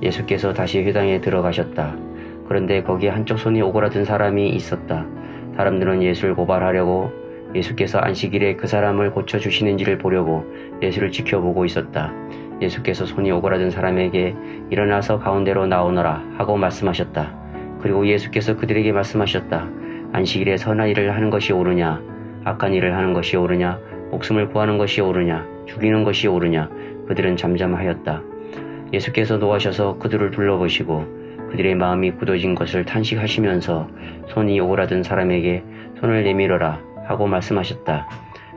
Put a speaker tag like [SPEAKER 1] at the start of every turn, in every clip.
[SPEAKER 1] 예수께서 다시 회당에 들어가셨다. 그런데 거기에 한쪽 손이 오그라든 사람이 있었다. 사람들은 예수를 고발하려고 예수께서 안식일에 그 사람을 고쳐주시는지를 보려고 예수를 지켜보고 있었다. 예수께서 손이 오그라든 사람에게 일어나서 가운데로 나오너라 하고 말씀하셨다. 그리고 예수께서 그들에게 말씀하셨다. 안식일에 선한 일을 하는 것이 옳으냐, 악한 일을 하는 것이 옳으냐, 목숨을 구하는 것이 옳으냐, 죽이는 것이 옳으냐. 그들은 잠잠하였다. 예수께서 노하셔서 그들을 둘러보시고 그들의 마음이 굳어진 것을 탄식하시면서 손이 오그라든 사람에게 손을 내밀어라 하고 말씀하셨다.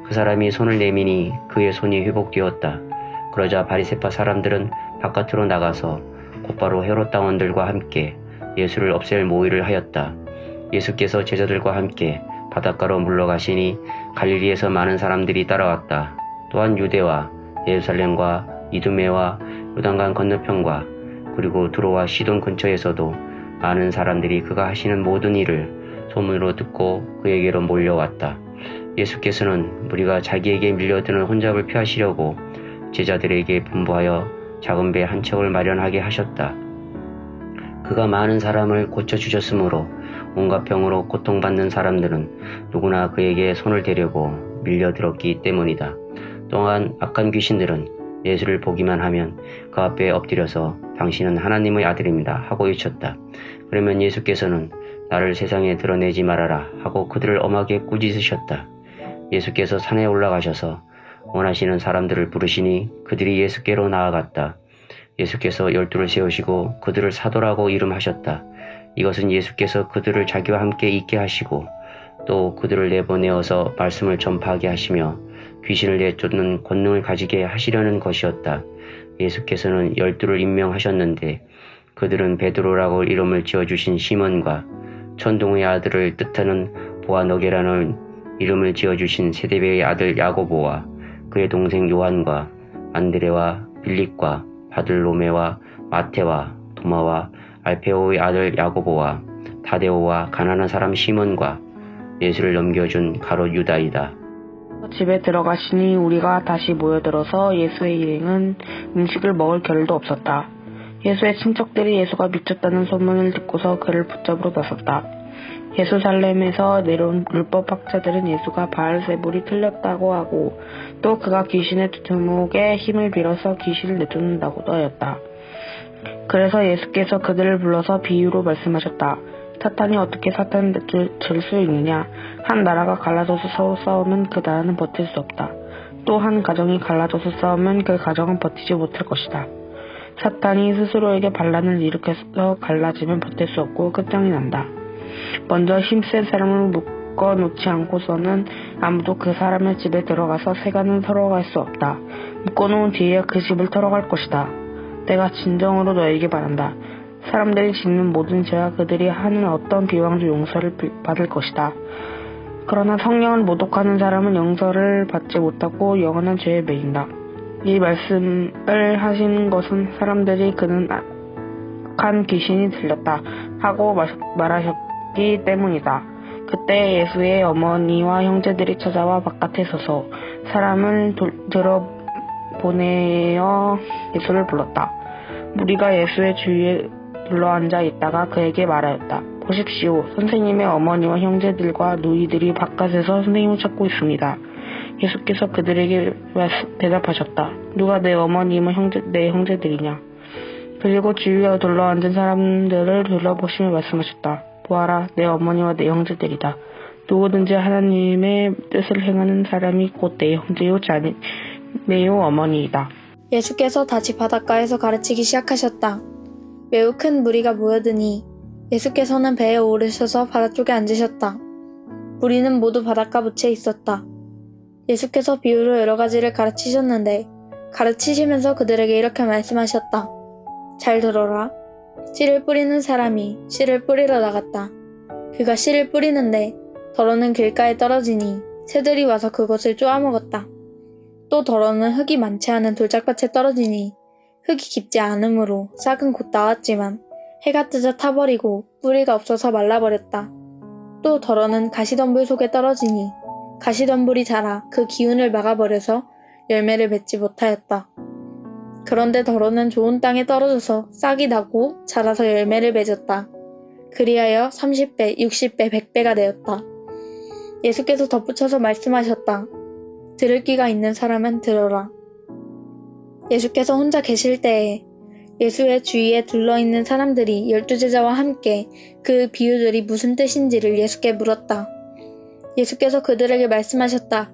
[SPEAKER 1] 그 사람이 손을 내미니 그의 손이 회복되었다. 그러자 바리새파 사람들은 바깥으로 나가서 곧바로 헤롯 당원들과 함께 예수를 없앨 모의를 하였다. 예수께서 제자들과 함께 바닷가로 물러가시니 갈릴리에서 많은 사람들이 따라왔다. 또한 유대와 예루살렘과 이두메와 요단강 건너편과 그리고 두로와 시돈 근처에서도 많은 사람들이 그가 하시는 모든 일을 소문으로 듣고 그에게로 몰려왔다. 예수께서는 무리가 자기에게 밀려드는 혼잡을 피하시려고 제자들에게 분부하여 작은 배 한 척을 마련하게 하셨다. 그가 많은 사람을 고쳐주셨으므로 온갖 병으로 고통받는 사람들은 누구나 그에게 손을 대려고 밀려들었기 때문이다. 또한 악한 귀신들은 예수를 보기만 하면 그 앞에 엎드려서 당신은 하나님의 아들입니다 하고 외쳤다. 그러면 예수께서는 나를 세상에 드러내지 말아라 하고 그들을 엄하게 꾸짖으셨다. 예수께서 산에 올라가셔서 원하시는 사람들을 부르시니 그들이 예수께로 나아갔다. 예수께서 12를 세우시고 그들을 사도라고 이름하셨다. 이것은 예수께서 그들을 자기와 함께 있게 하시고 또 그들을 내보내어서 말씀을 전파하게 하시며 귀신을 내쫓는 권능을 가지게 하시려는 것이었다. 예수께서는 12를 임명하셨는데 그들은 베드로라고 이름을 지어주신 시몬과 천둥의 아들을 뜻하는 보아너게라는 이름을 지어주신 세데베의 아들 야고보와 그의 동생 요한과 안드레와 빌립과 바들로메와 마테와 도마와 알페오의 아들 야고보와 다데오와 가난한 사람 시몬과 예수를 넘겨준 가롯 유다이다.
[SPEAKER 2] 집에 들어가시니 우리가 다시 모여들어서 예수의 일행은 음식을 먹을 겨를도 없었다. 예수의 친척들이 예수가 미쳤다는 소문을 듣고서 그를 붙잡으러 나섰다. 예루살렘에서 내려온 율법학자들은 예수가 바알세불이 틀렸다고 하고 또 그가 귀신의 두목에 힘을 빌어서 귀신을 내쫓는다고도 하였다. 그래서 예수께서 그들을 불러서 비유로 말씀하셨다. 사탄이 어떻게 사탄을 내쫓을 수 있느냐? 한 나라가 갈라져서 싸우면 그 나라는 버틸 수 없다. 또 한 가정이 갈라져서 싸우면 그 가정은 버티지 못할 것이다. 사탄이 스스로에게 반란을 일으켜서 갈라지면 버틸 수 없고 끝장이 난다. 먼저 힘센 사람을 묶어놓지 않고서는 아무도 그 사람의 집에 들어가서 세간은 털어갈 수 없다. 묶어놓은 뒤에 그 집을 털어갈 것이다. 내가 진정으로 너에게 말한다. 사람들이 짓는 모든 죄와 그들이 하는 어떤 비방도 용서를 받을 것이다. 그러나 성령을 모독하는 사람은 용서를 받지 못하고 영원한 죄에 매인다. 이 말씀을 하신 것은 사람들이 그는 악한 귀신이 들렸다 하고 말하셨기 때문이다. 그때 예수의 어머니와 형제들이 찾아와 바깥에 서서 사람을 들어보내어 예수를 불렀다. 무리가 예수의 주위에 둘러앉아 있다가 그에게 말하였다. 보십시오. 선생님의 어머니와 형제들과 누이들이 바깥에서 선생님을 찾고 있습니다. 예수께서 그들에게 대답하셨다. 누가 내 어머니와 내 형제들이냐? 그리고 주위에 둘러앉은 사람들을 둘러보시며 말씀하셨다. 보아라, 내 어머니와 내 형제들이다. 누구든지 하나님의 뜻을 행하는 사람이 곧 내 형제요 자매요 어머니이다.
[SPEAKER 3] 예수께서 다시 바닷가에서 가르치기 시작하셨다. 매우 큰 무리가 모여드니 예수께서는 배에 오르셔서 바다 쪽에 앉으셨다. 무리는 모두 바닷가 묻혀 있었다. 예수께서 비유로 여러 가지를 가르치셨는데 가르치시면서 그들에게 이렇게 말씀하셨다. 잘 들어라. 씨를 뿌리는 사람이 씨를 뿌리러 나갔다. 그가 씨를 뿌리는데 더러는 길가에 떨어지니 새들이 와서 그것을 쪼아먹었다. 또 더러는 흙이 많지 않은 돌짝밭에 떨어지니 흙이 깊지 않으므로 싹은 곧 나왔지만 해가 뜨자 타버리고 뿌리가 없어서 말라버렸다. 또 더러는 가시덤불 속에 떨어지니 가시덤불이 자라 그 기운을 막아버려서 열매를 맺지 못하였다. 그런데 더러는 좋은 땅에 떨어져서 싹이 나고 자라서 열매를 맺었다. 그리하여 30배, 60배, 100배가 되었다. 예수께서 덧붙여서 말씀하셨다. 들을 귀가 있는 사람은 들어라. 예수께서 혼자 계실 때에 예수의 주위에 둘러있는 사람들이 12제자와 함께 그 비유들이 무슨 뜻인지를 예수께 물었다. 예수께서 그들에게 말씀하셨다.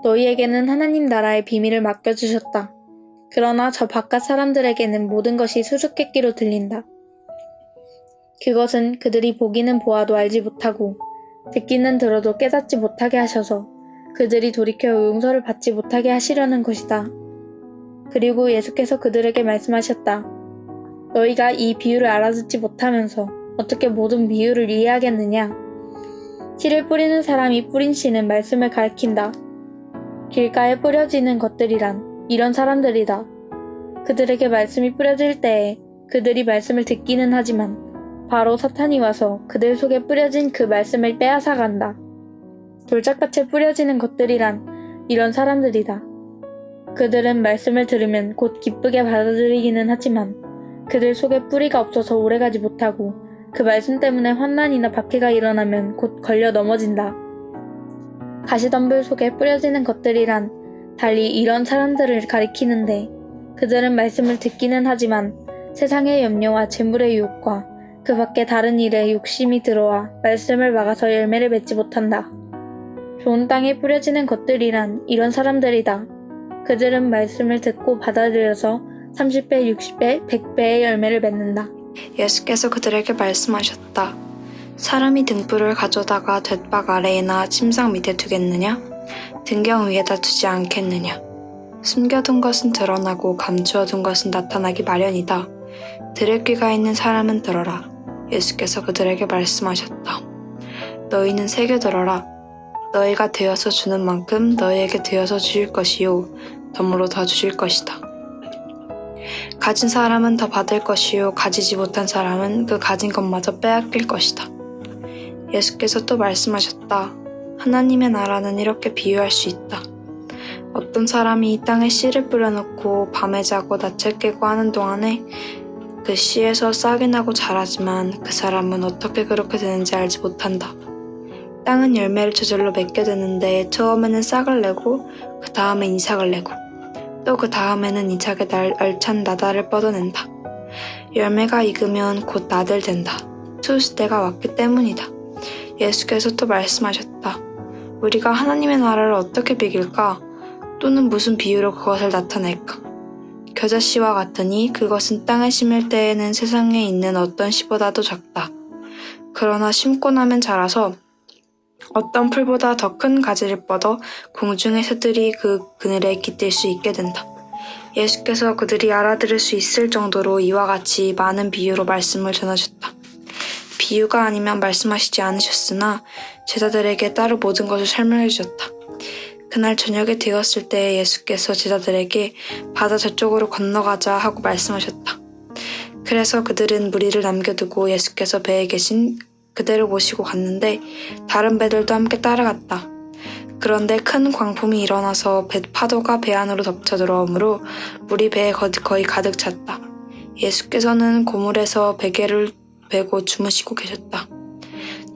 [SPEAKER 3] 너희에게는 하나님 나라의 비밀을 맡겨주셨다. 그러나 저 바깥 사람들에게는 모든 것이 수수께끼로 들린다. 그것은 그들이 보기는 보아도 알지 못하고 듣기는 들어도 깨닫지 못하게 하셔서 그들이 돌이켜 용서를 받지 못하게 하시려는 것이다. 그리고 예수께서 그들에게 말씀하셨다. 너희가 이 비유를 알아듣지 못하면서 어떻게 모든 비유를 이해하겠느냐? 씨를 뿌리는 사람이 뿌린 씨는 말씀을 가리킨다. 길가에 뿌려지는 것들이란 이런 사람들이다. 그들에게 말씀이 뿌려질 때에 그들이 말씀을 듣기는 하지만 바로 사탄이 와서 그들 속에 뿌려진 그 말씀을 빼앗아간다. 돌짝같이 뿌려지는 것들이란 이런 사람들이다. 그들은 말씀을 들으면 곧 기쁘게 받아들이기는 하지만 그들 속에 뿌리가 없어서 오래가지 못하고 그 말씀 때문에 환난이나 박해가 일어나면 곧 걸려 넘어진다. 가시덤불 속에 뿌려지는 것들이란 달리 이런 사람들을 가리키는데 그들은 말씀을 듣기는 하지만 세상의 염려와 재물의 유혹과 그 밖에 다른 일에 욕심이 들어와 말씀을 막아서 열매를 맺지 못한다. 좋은 땅에 뿌려지는 것들이란 이런 사람들이다. 그들은 말씀을 듣고 받아들여서 30배, 60배, 100배의 열매를 맺는다.
[SPEAKER 4] 예수께서 그들에게 말씀하셨다. 사람이 등불을 가져다가 돛박 아래에나 침상 밑에 두겠느냐? 등경 위에다 두지 않겠느냐? 숨겨둔 것은 드러나고 감추어둔 것은 나타나기 마련이다. 들을 귀가 있는 사람은 들어라. 예수께서 그들에게 말씀하셨다. 너희는 새겨들어라. 너희가 되어서 주는 만큼 너희에게 되어서 주실 것이요 덤으로 더 주실 것이다. 가진 사람은 더 받을 것이요 가지지 못한 사람은 그 가진 것마저 빼앗길 것이다. 예수께서 또 말씀하셨다. 하나님의 나라는 이렇게 비유할 수 있다. 어떤 사람이 이 땅에 씨를 뿌려놓고 밤에 자고 낮에 깨고 하는 동안에 그 씨에서 싹이 나고 자라지만 그 사람은 어떻게 그렇게 되는지 알지 못한다. 땅은 열매를 저절로 맺게 되는데 처음에는 싹을 내고 그 다음엔 이삭을 내고 또 그 다음에는 이삭에 알찬 나달을 뻗어낸다. 열매가 익으면 곧 나들된다. 추수 때가 왔기 때문이다. 예수께서 또 말씀하셨다. 우리가 하나님의 나라를 어떻게 비길까? 또는 무슨 비유로 그것을 나타낼까? 겨자씨와 같으니 그것은 땅에 심을 때에는 세상에 있는 어떤 씨보다도 작다. 그러나 심고 나면 자라서 어떤 풀보다 더 큰 가지를 뻗어 공중의 새들이 그 그늘에 깃들 수 있게 된다. 예수께서 그들이 알아들을 수 있을 정도로 이와 같이 많은 비유로 말씀을 전하셨다. 비유가 아니면 말씀하시지 않으셨으나 제자들에게 따로 모든 것을 설명해 주셨다. 그날 저녁이 되었을 때 예수께서 제자들에게 바다 저쪽으로 건너가자 하고 말씀하셨다. 그래서 그들은 무리를 남겨두고 예수께서 배에 계신 그대로 모시고 갔는데 다른 배들도 함께 따라갔다. 그런데 큰 광풍이 일어나서 파도가 배 안으로 덮쳐 들어오므로 물이 배에 거의 가득 찼다. 예수께서는 고물에서 베개를 베고 주무시고 계셨다.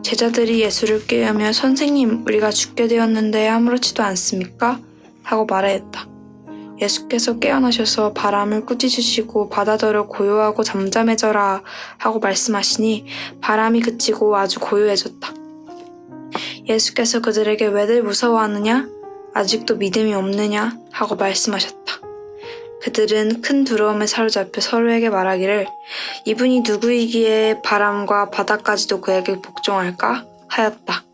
[SPEAKER 4] 제자들이 예수를 깨우며 선생님, 우리가 죽게 되었는데 아무렇지도 않습니까? 하고 말하였다. 예수께서 깨어나셔서 바람을 꾸짖으시고 바다더러 고요하고 잠잠해져라 하고 말씀하시니 바람이 그치고 아주 고요해졌다. 예수께서 그들에게 왜들 무서워하느냐? 아직도 믿음이 없느냐? 하고 말씀하셨다. 그들은 큰 두려움에 사로잡혀 서로에게 말하기를 이분이 누구이기에 바람과 바다까지도 그에게 복종할까? 하였다.